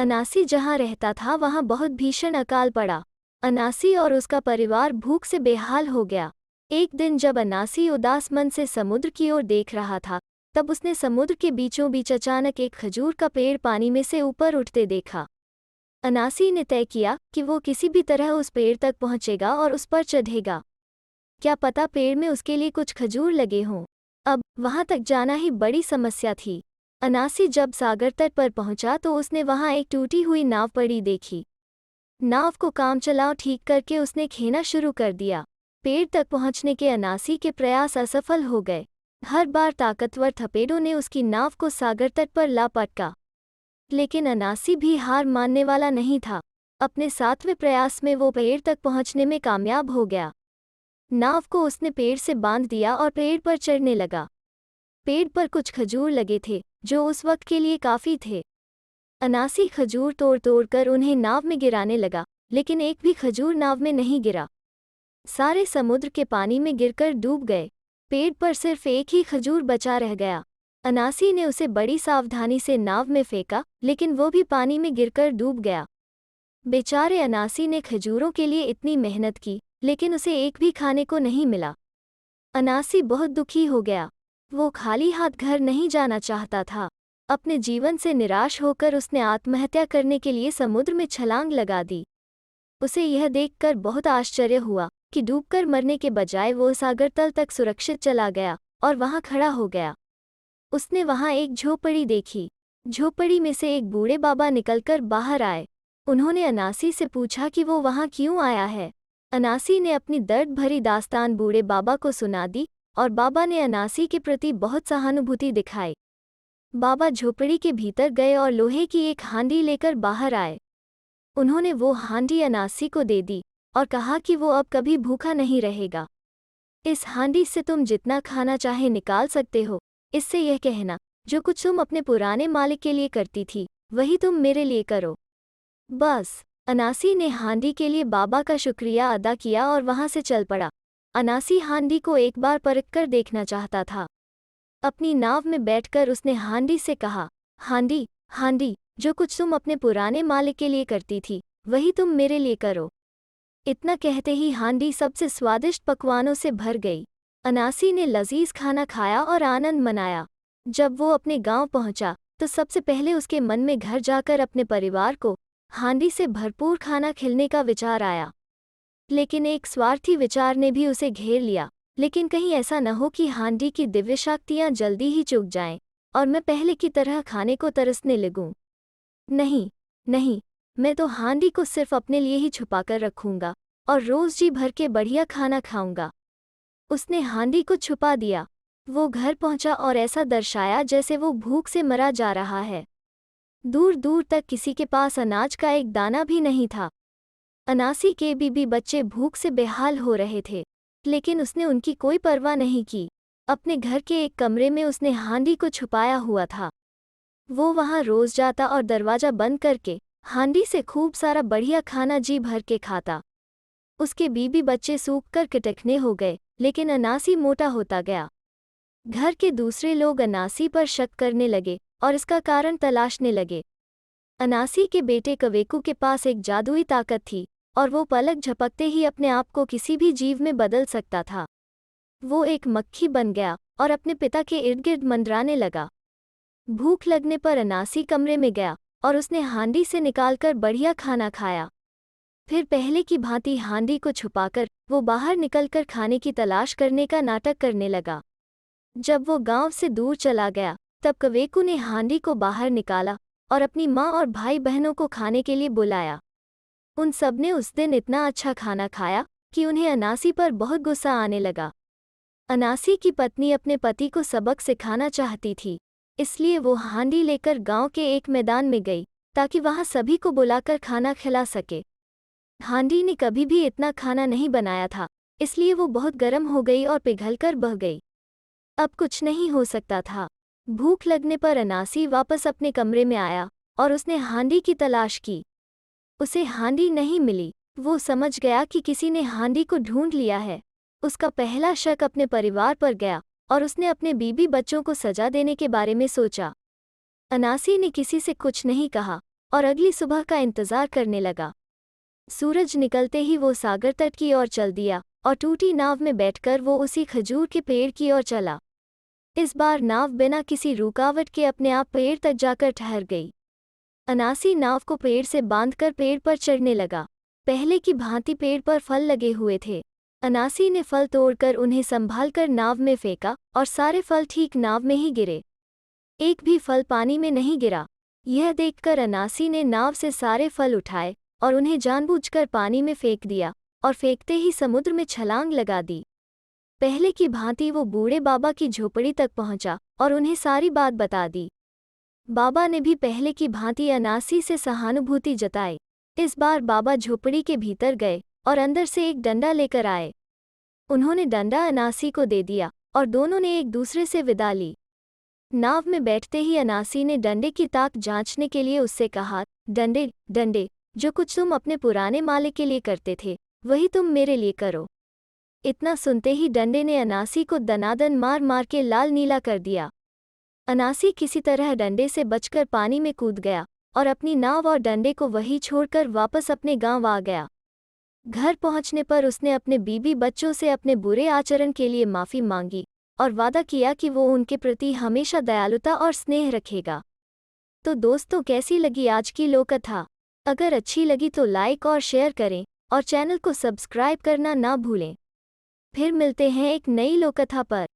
अनासी जहाँ रहता था वहाँ बहुत भीषण अकाल पड़ा। अनासी और उसका परिवार भूख से बेहाल हो गया। एक दिन जब अनासी उदास मन से समुद्र की ओर देख रहा था, तब उसने समुद्र के बीचों बीच अचानक एक खजूर का पेड़ पानी में से ऊपर उठते देखा। अनासी ने तय किया कि वो किसी भी तरह उस पेड़ तक पहुंचेगा और उस पर चढ़ेगा। क्या पता पेड़ में उसके लिए कुछ खजूर लगे हों। अब वहां तक जाना ही बड़ी समस्या थी। अनासी जब सागर तट पर पहुंचा तो उसने वहां एक टूटी हुई नाव पड़ी देखी। नाव को काम चलाओ ठीक करके उसने खेना शुरू कर दिया। पेड़ तक पहुंचने के अनासी के प्रयास असफल हो गए। हर बार ताकतवर थपेड़ों ने उसकी नाव को सागर तट पर ला पटका, लेकिन अनासी भी हार मानने वाला नहीं था। अपने 7वें प्रयास में वो पेड़ तक पहुंचने में कामयाब हो गया। नाव को उसने पेड़ से बांध दिया और पेड़ पर चढ़ने लगा। पेड़ पर कुछ खजूर लगे थे जो उस वक्त के लिए काफी थे। अनासी खजूर तोड़ तोड़ कर उन्हें नाव में गिराने लगा, लेकिन एक भी खजूर नाव में नहीं गिरा। सारे समुद्र के पानी में गिरकर डूब गए। पेड़ पर सिर्फ एक ही खजूर बचा रह गया। अनासी ने उसे बड़ी सावधानी से नाव में फेंका, लेकिन वो भी पानी में गिरकर डूब गया। बेचारे अनासी ने खजूरों के लिए इतनी मेहनत की, लेकिन उसे एक भी खाने को नहीं मिला। अनासी बहुत दुखी हो गया। वो खाली हाथ घर नहीं जाना चाहता था। अपने जीवन से निराश होकर उसने आत्महत्या करने के लिए समुद्र में छलांग लगा दी। उसे यह देखकर बहुत आश्चर्य हुआ कि डूबकर मरने के बजाय वो सागर तल तक सुरक्षित चला गया और वहां खड़ा हो गया। उसने वहां एक झोपड़ी देखी। झोपड़ी में से एक बूढ़े बाबा निकलकर बाहर आए। उन्होंने अनासी से पूछा कि वो वहां क्यों आया है। अनासी ने अपनी दर्द भरी दास्तान बूढ़े बाबा को सुना दी और बाबा ने अनासी के प्रति बहुत सहानुभूति दिखाई। बाबा झोपड़ी के भीतर गए और लोहे की एक हांडी लेकर बाहर आए। उन्होंने वो हांडी अनासी को दे दी और कहा कि वो अब कभी भूखा नहीं रहेगा। इस हांडी से तुम जितना खाना चाहे निकाल सकते हो। इससे यह कहना, जो कुछ तुम अपने पुराने मालिक के लिए करती थी, वही तुम मेरे लिए करो। बस। अनासी ने हांडी के लिए बाबा का शुक्रिया अदा किया और वहां से चल पड़ा। अनासी हांडी को एक बार परख कर देखना चाहता था। अपनी नाव में बैठकर उसने हांडी से कहा, हांडी, हांडी, जो कुछ तुम अपने पुराने मालिक के लिए करती थी, वही तुम मेरे लिए करो। इतना कहते ही हांडी सबसे स्वादिष्ट पकवानों से भर गई। अनासी ने लजीज खाना खाया और आनंद मनाया। जब वो अपने गांव पहुंचा तो सबसे पहले उसके मन में घर जाकर अपने परिवार को हांडी से भरपूर खाना खिलाने का विचार आया। लेकिन एक स्वार्थी विचार ने भी उसे घेर लिया, लेकिन कहीं ऐसा न हो कि हांडी की दिव्य शक्तियां जल्दी ही चूक जाएं और मैं पहले की तरह खाने को तरसने लगूं। नहीं, नहीं, मैं तो हांडी को सिर्फ अपने लिए ही छुपाकर रखूंगा और रोज जी भर के बढ़िया खाना खाऊंगा। उसने हांडी को छुपा दिया। वो घर पहुंचा और ऐसा दर्शाया जैसे वो भूख से मरा जा रहा है। दूर दूर तक किसी के पास अनाज का एक दाना भी नहीं था। अनासी के बीबी बच्चे भूख से बेहाल हो रहे थे, लेकिन उसने उनकी कोई परवाह नहीं की। अपने घर के एक कमरे में उसने हांडी को छुपाया हुआ था। वो वहां रोज जाता और दरवाजा बंद करके हांडी से खूब सारा बढ़िया खाना जी भर के खाता। उसके बीबी बच्चे सूख कर किटकने हो गए, लेकिन अनासी मोटा होता गया। घर के दूसरे लोग अनासी पर शक करने लगे और इसका कारण तलाशने लगे। अनासी के बेटे कवेकू के पास एक जादुई ताकत थी और वो पलक झपकते ही अपने आप को किसी भी जीव में बदल सकता था। वो एक मक्खी बन गया और अपने पिता के इर्द गिर्द मंडराने लगा। भूख लगने पर अनासी कमरे में गया और उसने हांडी से निकालकर बढ़िया खाना खाया। फिर पहले की भांति हांडी को छुपाकर वो बाहर निकलकर खाने की तलाश करने का नाटक करने लगा। जब वो गांव से दूर चला गया तब कवेकू ने हांडी को बाहर निकाला और अपनी माँ और भाई बहनों को खाने के लिए बुलाया। उन सब ने उस दिन इतना अच्छा खाना खाया कि उन्हें अनासी पर बहुत गुस्सा आने लगा। अनासी की पत्नी अपने पति को सबक सिखाना चाहती थी, इसलिए वो हांडी लेकर गांव के एक मैदान में गई ताकि वहां सभी को बुलाकर खाना खिला सके। हांडी ने कभी भी इतना खाना नहीं बनाया था, इसलिए वो बहुत गर्म हो गई और पिघलकर बह गई। अब कुछ नहीं हो सकता था। भूख लगने पर अनासी वापस अपने कमरे में आया और उसने हांडी की तलाश की। उसे हांडी नहीं मिली। वो समझ गया कि किसी ने हांडी को ढूंढ लिया है। उसका पहला शक अपने परिवार पर गया और उसने अपने बीबी बच्चों को सजा देने के बारे में सोचा। अनासी ने किसी से कुछ नहीं कहा और अगली सुबह का इंतजार करने लगा। सूरज निकलते ही वो सागर तट की ओर चल दिया और टूटी नाव में बैठकर वो उसी खजूर के पेड़ की ओर चला। इस बार नाव बिना किसी रुकावट के अपने आप पेड़ तक जाकर ठहर गई। अनासी नाव को पेड़ से बांधकर पेड़ पर चढ़ने लगा। पहले की भांति पेड़ पर फल लगे हुए थे। अनासी ने फल तोड़कर उन्हें संभालकर नाव में फेंका और सारे फल ठीक नाव में ही गिरे। एक भी फल पानी में नहीं गिरा। यह देखकर अनासी ने नाव से सारे फल उठाए और उन्हें जानबूझकर पानी में फेंक दिया और फेंकते ही समुद्र में छलांग लगा दी। पहले की भांति वो बूढ़े बाबा की झोपड़ी तक पहुंचा और उन्हें सारी बात बता दी। बाबा ने भी पहले की भांति अनासी से सहानुभूति जताई। इस बार बाबा झोपड़ी के भीतर गए और अंदर से एक डंडा लेकर आए। उन्होंने डंडा अनासी को दे दिया और दोनों ने एक दूसरे से विदा ली। नाव में बैठते ही अनासी ने डंडे की ताक जांचने के लिए उससे कहा, डंडे डंडे, जो कुछ तुम अपने पुराने मालिक के लिए करते थे वही तुम मेरे लिए करो। इतना सुनते ही डंडे ने अनासी को दनादन मार मार के लाल नीला कर दिया। अनासी किसी तरह डंडे से बचकर पानी में कूद गया और अपनी नाव और डंडे को वहीं छोड़कर वापस अपने गांव आ गया। घर पहुंचने पर उसने अपने बीबी बच्चों से अपने बुरे आचरण के लिए माफ़ी मांगी और वादा किया कि वो उनके प्रति हमेशा दयालुता और स्नेह रखेगा। तो दोस्तों, कैसी लगी आज की लोककथा? अगर अच्छी लगी तो लाइक और शेयर करें और चैनल को सब्सक्राइब करना ना भूलें। फिर मिलते हैं एक नई लोककथा पर।